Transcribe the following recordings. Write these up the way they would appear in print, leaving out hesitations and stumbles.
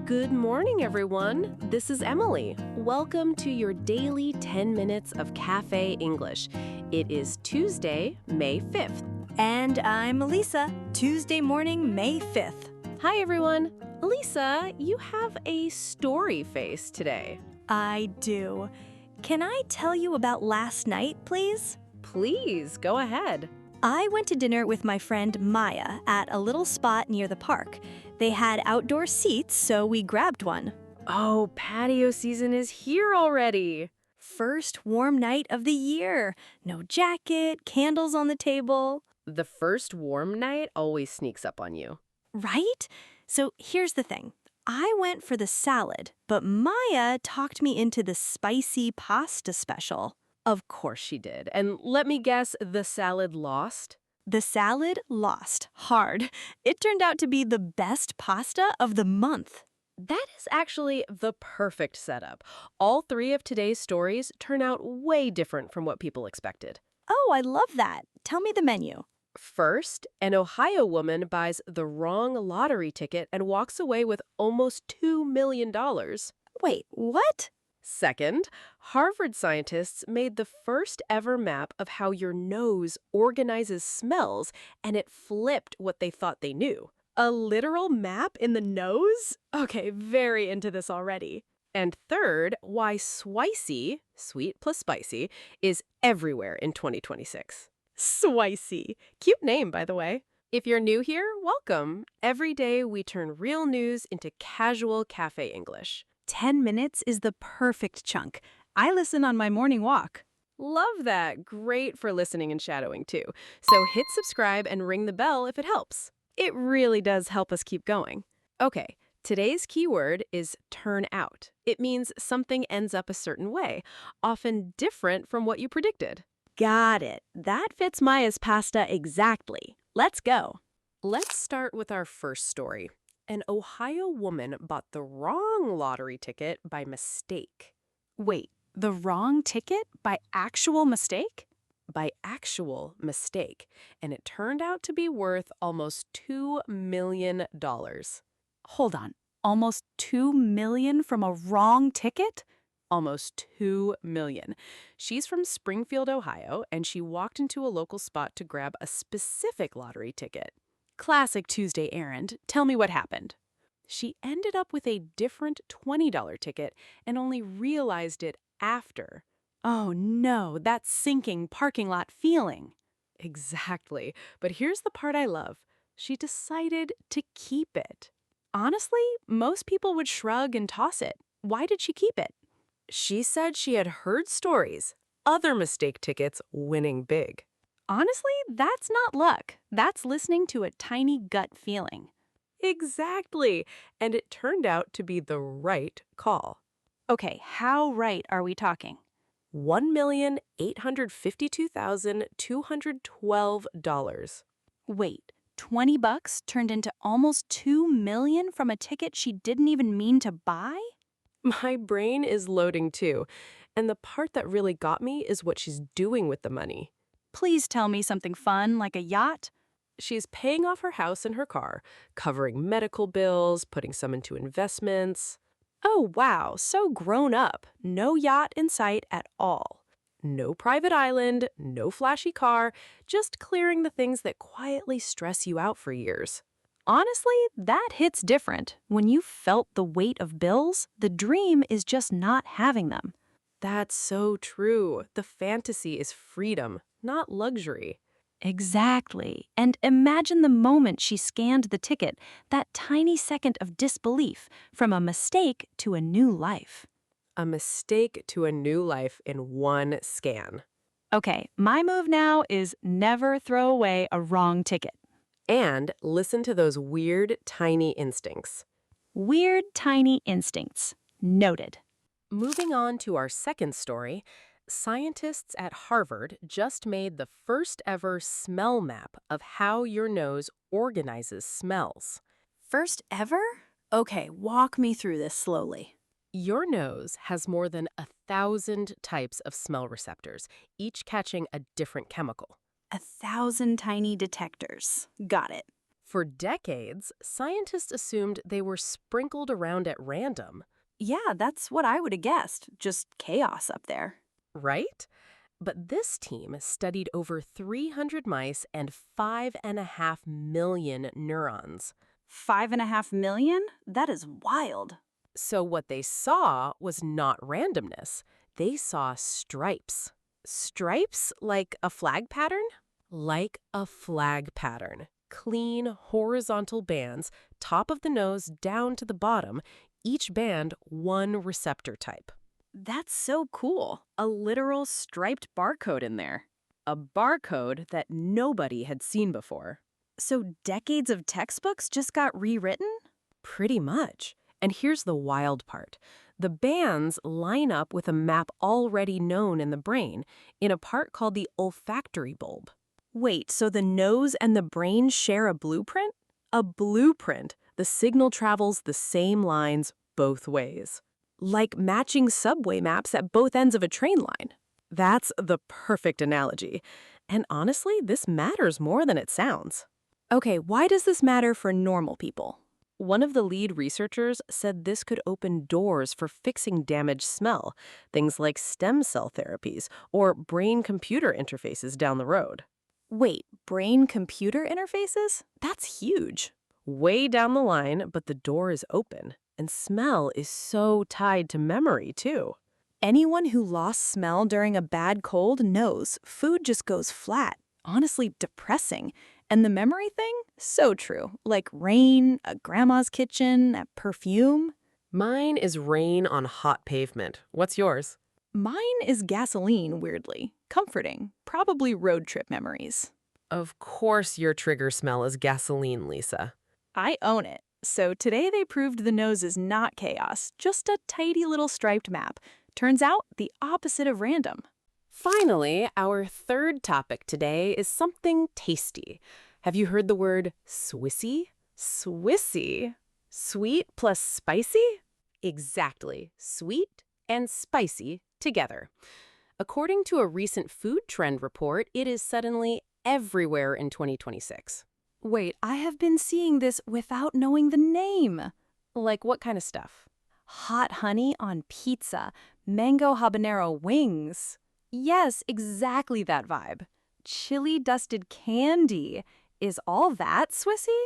Good morning, everyone. This is Emily. Welcome to your daily 10 minutes of Cafe English. It is Tuesday, May 5th. And I'm Elisa, Tuesday morning, May 5th. Hi, everyone. Elisa, you have a story face today. I do. Can I tell you about last night, please? Please, go ahead. I went to dinner with my friend Maya at a little spot near the park. They had outdoor seats, so we grabbed one. Oh, patio season is here already. First warm night of the year. No jacket, candles on the table. The first warm night always sneaks up on you. Right? So here's the thing. I went for the salad, but Maya talked me into the spicy pasta special. Of course she did. And let me guess, the salad lost? The salad lost hard. It turned out to be the best pasta of the month. That is actually the perfect setup. All three of today's stories turn out way different from what people expected. Oh, I love that. Tell me the menu. First, an Ohio woman buys the wrong lottery ticket and walks away with almost $2 million. Wait, what? Second, Harvard scientists made the first ever map of how your nose organizes smells, and it flipped what they thought they knew. A literal map in the nose? Okay, very into this already. And third, why Swicy, sweet plus spicy, is everywhere in 2026. Swicy. Cute name, by the way. If you're new here, welcome. Every day we turn real news into casual cafe English. 10 minutes is the perfect chunk. I listen on my morning walk. Love that. Great for listening and shadowing, too. So hit subscribe and ring the bell if it helps. It really does help us keep going. Okay, today's keyword is turn out. It means something ends up a certain way, often different from what you predicted. Got it. That fits Maya's pasta exactly. Let's go. Let's start with our first story. An Ohio woman bought the wrong lottery ticket by mistake. Wait, the wrong ticket by actual mistake? By actual mistake. And it turned out to be worth almost $2 million. Hold on. Almost $2 million from a wrong ticket? Almost $2 million. She's from Springfield, Ohio, and she walked into a local spot to grab a specific lottery ticket. Classic Tuesday errand. Tell me what happened. She ended up with a different $20 ticket and only realized it after. Oh no, that sinking parking lot feeling. Exactly. But here's the part I love. She decided to keep it. Honestly, most people would shrug and toss it. Why did she keep it? She said she had heard stories, other mistake tickets winning big. Honestly, that's not luck. That's listening to a tiny gut feeling. Exactly. And it turned out to be the right call. Okay, how right are we talking? $1,852,212. Wait, $20 turned into almost $2 million from a ticket she didn't even mean to buy? My brain is loading too. And the part that really got me is what she's doing with the money. Please tell me something fun, like a yacht. She's paying off her house and her car, covering medical bills, putting some into investments. Oh, wow, so grown up. No yacht in sight at all. No private island, no flashy car, just clearing the things that quietly stress you out for years. Honestly, that hits different. When you felt the weight of bills, the dream is just not having them. That's so true. The fantasy is freedom, not luxury. Exactly. And imagine the moment she scanned the ticket, that tiny second of disbelief from a mistake to a new life. A mistake to a new life in one scan. Okay, my move now is never throw away a wrong ticket. And listen to those weird, tiny instincts. Weird, tiny instincts. Noted. Moving on to our second story, scientists at Harvard just made the first ever smell map of how your nose organizes smells. First ever? Okay, walk me through this slowly. Your nose has more than 1,000 types of smell receptors, each catching a different chemical. 1,000 tiny detectors. Got it. For decades, scientists assumed they were sprinkled around at random, Yeah, that's what I would have guessed. Just chaos up there. right? But this team studied over 300 mice and 5.5 million neurons. 5.5 million? That is wild. So what they saw was not randomness. They saw stripes. Stripes like a flag pattern? Like a flag pattern. Clean, horizontal bands, top of the nose down to the bottom, each band one receptor type. That's so cool. A literal striped barcode in there. A barcode that nobody had seen before. So decades of textbooks just got rewritten? Pretty much. And here's the wild part. The bands line up with a map already known in the brain in a part called the olfactory bulb. Wait, so the nose and the brain share a blueprint? A blueprint. The signal travels the same lines both ways. Like matching subway maps at both ends of a train line. That's the perfect analogy. And honestly, this matters more than it sounds. Okay, why does this matter for normal people? One of the lead researchers said this could open doors for fixing damaged smell, things like stem cell therapies or brain-computer interfaces down the road. Wait, brain-computer interfaces? That's huge. Way down the line, but the door is open. And smell is so tied to memory, too. Anyone who lost smell during a bad cold knows food just goes flat. Honestly, depressing. And the memory thing? So true. Like rain, a grandma's kitchen, a perfume. Mine is rain on hot pavement. What's yours? Mine is gasoline, weirdly. Comforting. Probably road trip memories. Of course your trigger smell is gasoline, Lisa. I own it. So today they proved the nose is not chaos, just a tidy little striped map. Turns out the opposite of random. Finally, our third topic today is something tasty. Have you heard the word Swicy? Swicy? Sweet plus spicy? Exactly. Sweet and spicy together. According to a recent food trend report, it is suddenly everywhere in 2026. Wait, I have been seeing this without knowing the name. Like what kind of stuff? Hot honey on pizza, mango habanero wings. Yes, exactly that vibe. Chili dusted candy. Is all that Swissy?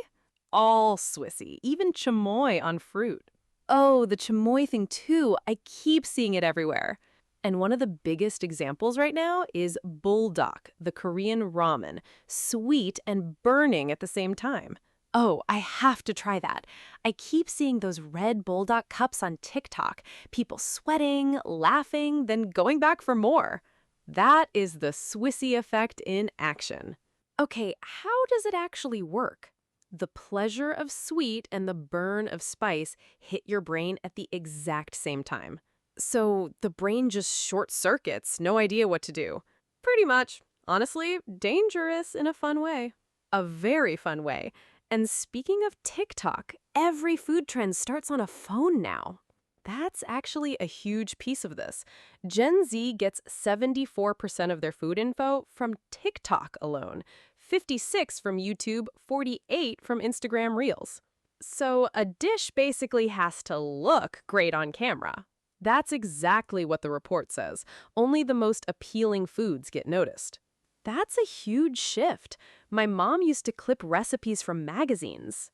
All Swissy, even chamoy on fruit. Oh, the chamoy thing too. I keep seeing it everywhere. And one of the biggest examples right now is buldak, the Korean ramen, sweet and burning at the same time. Oh, I have to try that. I keep seeing those red bulldog cups on TikTok. People sweating, laughing, then going back for more. That is the Swissy effect in action. Okay, how does it actually work? The pleasure of sweet and the burn of spice hit your brain at the exact same time. So the brain just short circuits, no idea what to do. Pretty much. Honestly, dangerous in a fun way. A very fun way. And speaking of TikTok, every food trend starts on a phone now. That's actually a huge piece of this. Gen Z gets 74% of their food info from TikTok alone, 56% from YouTube, 48% from Instagram Reels. So a dish basically has to look great on camera. That's exactly what the report says. Only the most appealing foods get noticed. That's a huge shift. My mom used to clip recipes from magazines.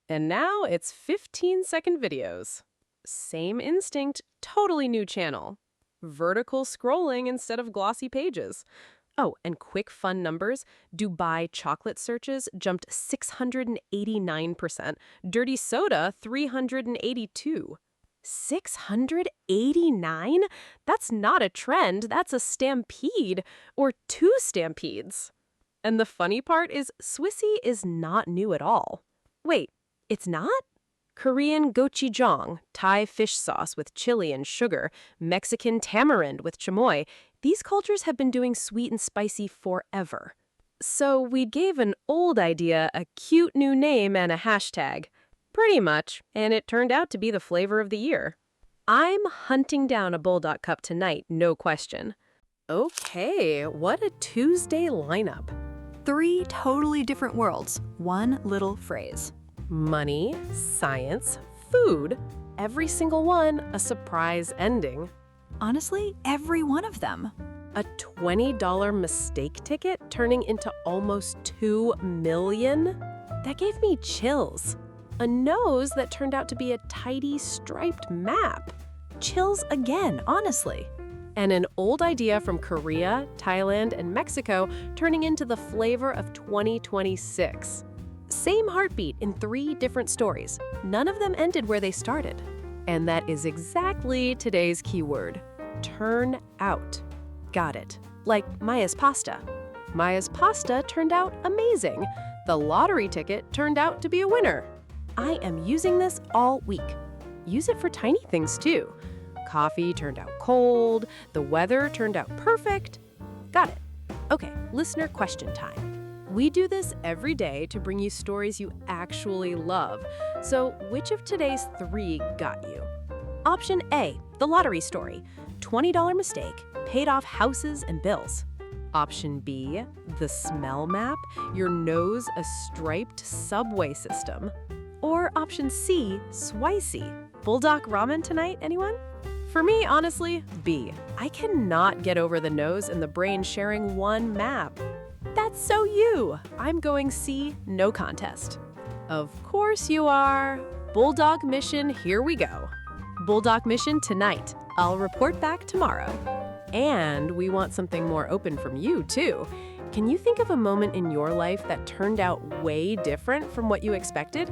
And now it's 15-second videos. Same instinct, totally new channel. Vertical scrolling instead of glossy pages. Oh, and quick fun numbers. Dubai chocolate searches jumped 689%. Dirty soda, 382. 689? That's not a trend, that's a stampede, or two stampedes. And the funny part is Swissy is not new at all. Wait, it's not? Korean gochujang, Thai fish sauce with chili and sugar, Mexican tamarind with chamoy, these cultures have been doing sweet and spicy forever. So we gave an old idea a cute new name and a hashtag. Pretty much, and it turned out to be the flavor of the year. I'm hunting down a bulldog cup tonight, no question. Okay, what a Tuesday lineup. 3 totally different worlds, one little phrase. Money, science, food, every single one a surprise ending. Honestly, every one of them. A $20 mistake ticket turning into almost $2 million? That gave me chills. A nose that turned out to be a tidy striped map. Chills again, honestly. And an old idea from Korea, Thailand, and Mexico turning into the flavor of 2026. Same heartbeat in 3 different stories. None of them ended where they started. And that is exactly today's keyword. Turn out. Got it. Like Maya's pasta. Maya's pasta turned out amazing. The lottery ticket turned out to be a winner. I am using this all week. Use it for tiny things too. Coffee turned out cold. The weather turned out perfect. Got it. Okay, listener question time. We do this every day to bring you stories you actually love. So which of today's 3 got you? Option A, the lottery story. $20 mistake, paid off houses and bills. Option B, the smell map, your nose a striped subway system. Or option C, Swicy, bulldog ramen tonight, anyone? For me, honestly, B. I cannot get over the nose and the brain sharing one map. That's so you. I'm going C, no contest. Of course you are. Bulldog mission, here we go. Bulldog mission tonight. I'll report back tomorrow. And we want something more open from you, too. Can you think of a moment in your life that turned out way different from what you expected?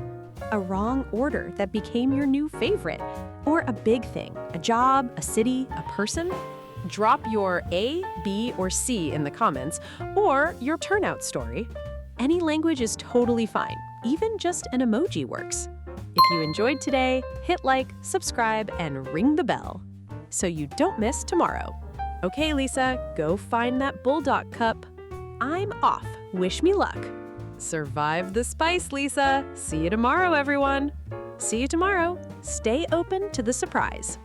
A wrong order that became your new favorite? Or a big thing, a job, a city, a person? Drop your A, B, or C in the comments, or your turnout story. Any language is totally fine. Even just an emoji works. If you enjoyed today, hit like, subscribe, and ring the bell so you don't miss tomorrow. Okay, Lisa, go find that bulldog cup. I'm off. Wish me luck. Survive the spice, Lisa. See you tomorrow, everyone. See you tomorrow. Stay open to the surprise.